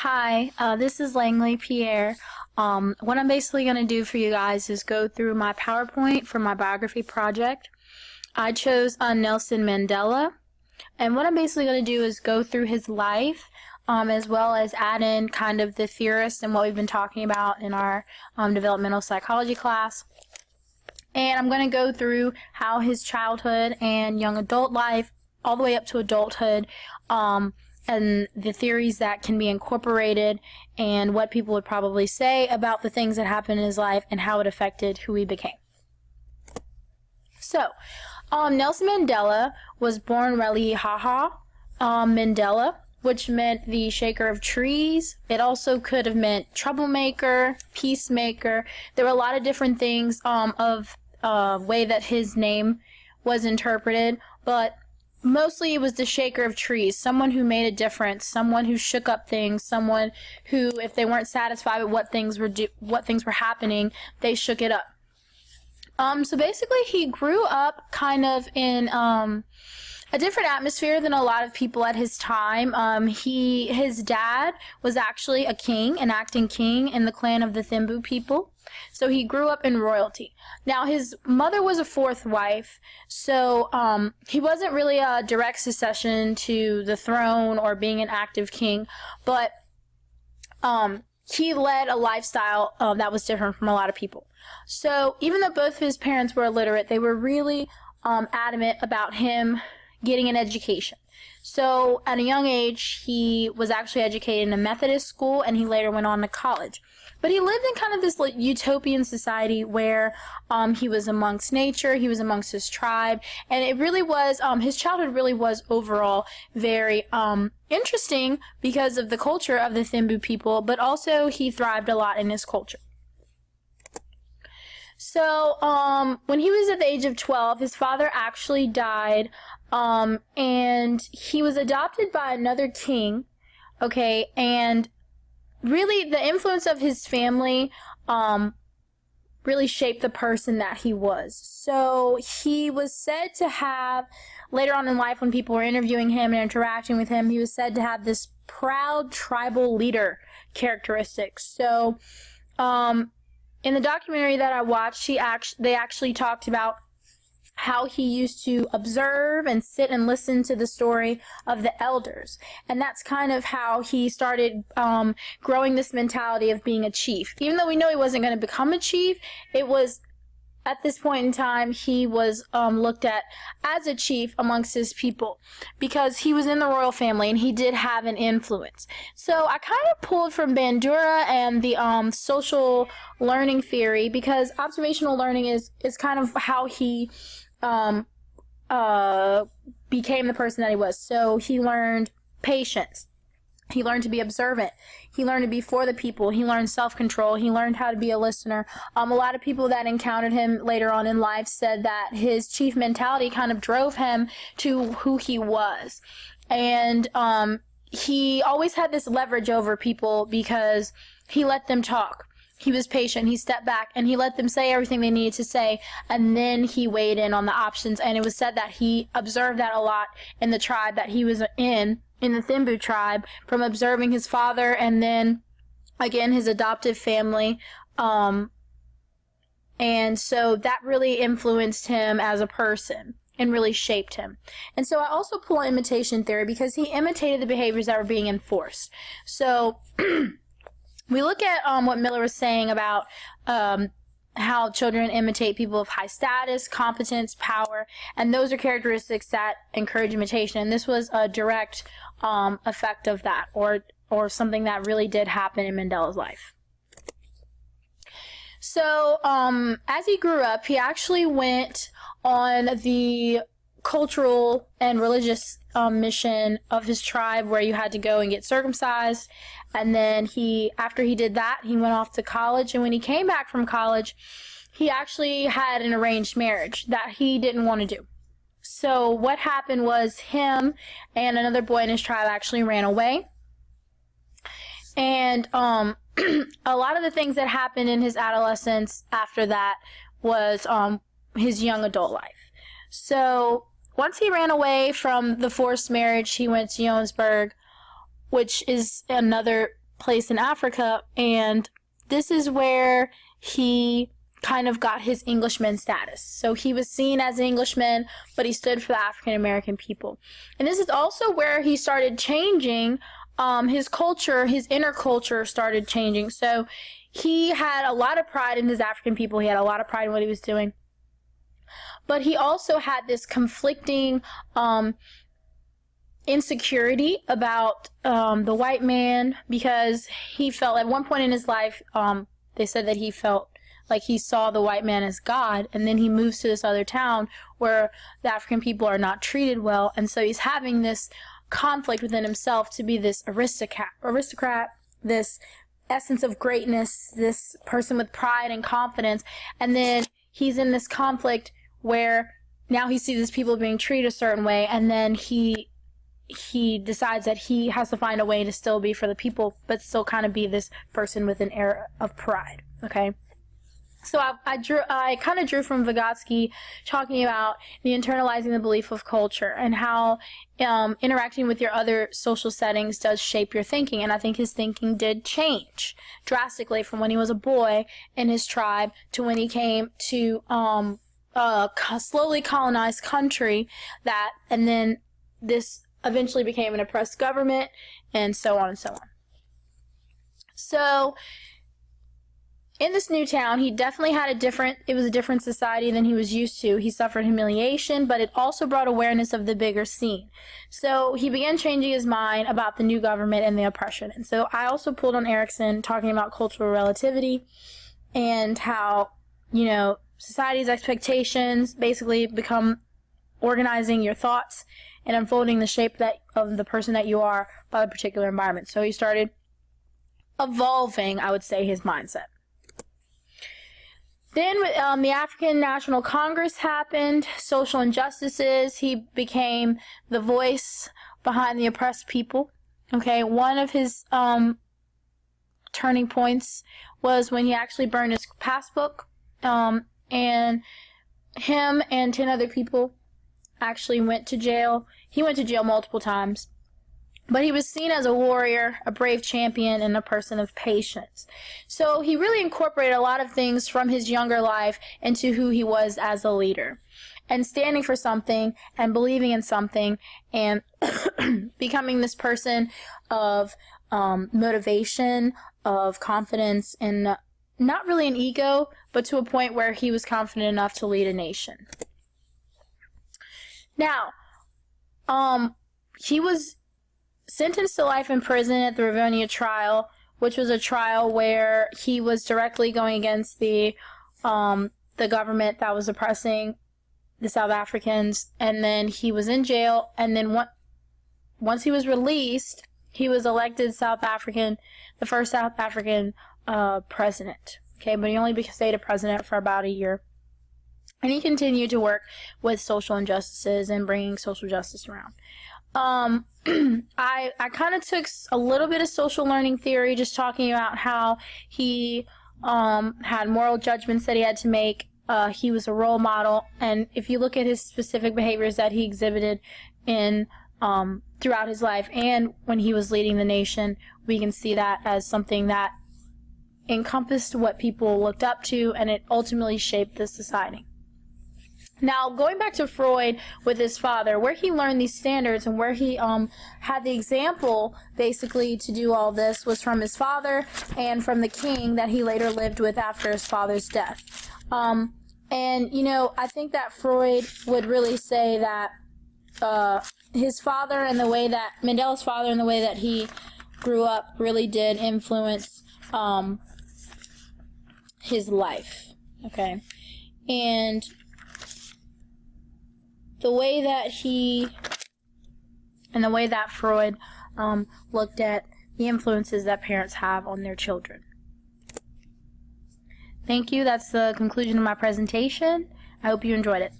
Hi, this is Langley Pierre. What I'm basically going to do for you guys is go through my PowerPoint for my biography project. I chose Nelson Mandela, and what I'm basically going to do is go through his life, as well as add in kind of the theorists and what we've been talking about in our developmental psychology class. And I'm going to go through how his childhood and young adult life, all the way up to adulthood, and the theories that can be incorporated and what people would probably say about the things that happened in his life and how it affected who he became. So, Nelson Mandela was born Ralihaha Mandela, which meant the shaker of trees. It also could have meant troublemaker, peacemaker. There were a lot of different things of way that his name was interpreted, but mostly it was the shaker of trees, someone who made a difference, someone who shook up things, someone who, if they weren't satisfied with what things were happening, they shook it up. So basically he grew up kind of in a different atmosphere than a lot of people at his time. His dad was actually a king, an acting king in the clan of the Thimbu people. So he grew up in royalty. Now his mother was a fourth wife, so he wasn't really a direct succession to the throne or being an active king, but he led a lifestyle that was different from a lot of people. So even though both of his parents were illiterate, they were really adamant about him getting an education. So at a young age, he was actually educated in a Methodist school, and he later went on to college. But he lived in kind of this utopian society where he was amongst nature, he was amongst his tribe, and it really was, his childhood really was overall very interesting because of the culture of the Thimbu people, but also he thrived a lot in his culture. So when he was at the age of 12, his father actually died, and he was adopted by another king, okay, and really the influence of his family really shaped the person that he was. So he was said to have, later on in life when people were interviewing him and interacting with him, he was said to have this proud tribal leader characteristics. So in the documentary that I watched, they actually talked about how he used to observe and sit and listen to the story of the elders. And that's kind of how he started growing this mentality of being a chief. Even though we know he wasn't going to become a chief, it was, at this point in time, he was looked at as a chief amongst his people because he was in the royal family and he did have an influence. So I kind of pulled from Bandura and the social learning theory, because observational learning is kind of how he became the person that he was. So he learned patience. He learned to be observant. He learned to be for the people. He learned self-control. He learned how to be a listener. A lot of people that encountered him later on in life said that his chief mentality kind of drove him to who he was. And he always had this leverage over people because he let them talk. He was patient. He stepped back and he let them say everything they needed to say, and then he weighed in on the options. And it was said that he observed that a lot in the tribe that he was in the Thimbu tribe, from observing his father and then again his adoptive family. And so that really influenced him as a person and really shaped him. And so I also pull imitation theory because he imitated the behaviors that were being enforced. So we look at what Miller was saying about how children imitate people of high status, competence, power, and those are characteristics that encourage imitation. And this was a direct effect of that, or something that really did happen in Mandela's life. So as he grew up, he actually went on the cultural and religious mission of his tribe, where you had to go and get circumcised. And then after he did that, he went off to college. And when he came back from college, he actually had an arranged marriage that he didn't want to do. So what happened was him and another boy in his tribe actually ran away. And a lot of the things that happened in his adolescence after that was his young adult life. So once he ran away from the forced marriage, he went to Johannesburg, which is another place in Africa, and this is where he kind of got his Englishman status. So he was seen as an Englishman, but he stood for the African American people. And this is also where he started changing his culture, his inner culture started changing. So he had a lot of pride in his African people. He had a lot of pride in what he was doing. But he also had this conflicting insecurity about the white man, because he felt at one point in his life, they said that he felt like he saw the white man as God, and then he moves to this other town where the African people are not treated well, and so he's having this conflict within himself to be this aristocrat, this essence of greatness, this person with pride and confidence, and then he's in this conflict where now he sees these people being treated a certain way, and then he decides that he has to find a way to still be for the people, but still kind of be this person with an air of pride, okay? So I kind of drew from Vygotsky talking about the internalizing the belief of culture and how interacting with your other social settings does shape your thinking. And I think his thinking did change drastically from when he was a boy in his tribe to when he came to a slowly colonized country, and then this eventually became an oppressed government, and so on and so on. So in this new town, he definitely had it was a different society than he was used to. He suffered humiliation, but it also brought awareness of the bigger scene. So he began changing his mind about the new government and the oppression. And so I also pulled on Erikson talking about cultural relativity and how, society's expectations basically become organizing your thoughts and unfolding the shape of the person that you are by the particular environment. So he started evolving, I would say, his mindset. Then the African National Congress happened, social injustices. He became the voice behind the oppressed people. Okay, one of his turning points was when he actually burned his passbook, and him and 10 other people actually went to jail. He went to jail multiple times. But he was seen as a warrior, a brave champion, and a person of patience. So he really incorporated a lot of things from his younger life into who he was as a leader. And standing for something, and believing in something, and becoming this person of motivation, of confidence, and not really an ego, but to a point where he was confident enough to lead a nation. Now, he was sentenced to life in prison at the Rivonia trial, which was a trial where he was directly going against the government that was oppressing the South Africans, and then he was in jail, and then once he was released, he was elected the first South African president. Okay, but he only stayed a president for about a year. And he continued to work with social injustices and bringing social justice around. I kind of took a little bit of social learning theory, just talking about how he had moral judgments that he had to make. He was a role model, and if you look at his specific behaviors that he exhibited in throughout his life and when he was leading the nation, we can see that as something that encompassed what people looked up to, and it ultimately shaped the society. Now, going back to Freud with his father, where he learned these standards and where he had the example, basically, to do all this was from his father and from the king that he later lived with after his father's death. I think that Freud would really say that his father and the way that, Mandela's father and the way that he grew up really did influence his life, okay? And the way that Freud looked at the influences that parents have on their children. Thank you. That's the conclusion of my presentation. I hope you enjoyed it.